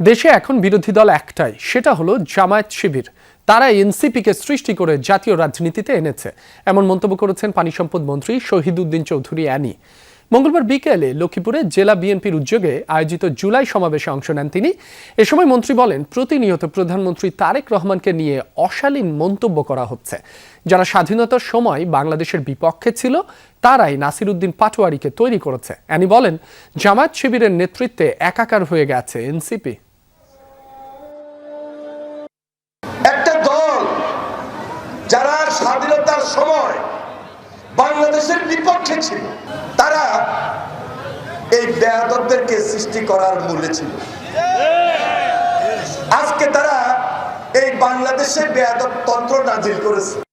দেশে এখন বিরোধী দল একটাই, সেটা হলো জামায়াত শিবির। তারা এনসিপিকে সৃষ্টি করে জাতীয় রাজনীতিতে এনেছে, এমন মন্তব্য করেছেন পানি সম্পদ মন্ত্রী শহীদ উদ্দিন চৌধুরী অ্যানি। মঙ্গলবার বিকেলে লক্ষ্মীপুরে জেলা বিএনপির উদ্যোগে আয়োজিত জুলাই সমাবেশে অংশ নেন তিনি। এ সময় মন্ত্রী বলেন, প্রতিনিয়ত প্রধানমন্ত্রী তারেক রহমানকে নিয়ে অশালীন মন্তব্য করা হচ্ছে। যারা স্বাধীনতার সময় বাংলাদেশের বিপক্ষে ছিল, তারাই নাসির উদ্দিন পাটোয়ারিকে তৈরি করেছে। অ্যানি বলেন, জামায়াত শিবিরের নেতৃত্বে একাকার হয়ে গেছে এনসিপি। যারা স্বাধীনতার সময় বাংলাদেশের বিপক্ষে ছিল, তারা এই বেয়াদবদেরকে সৃষ্টি করার মূলে ছিল। আজকে তারা এই বাংলাদেশে বেয়াদব তন্ত্র নাজিল করেছে।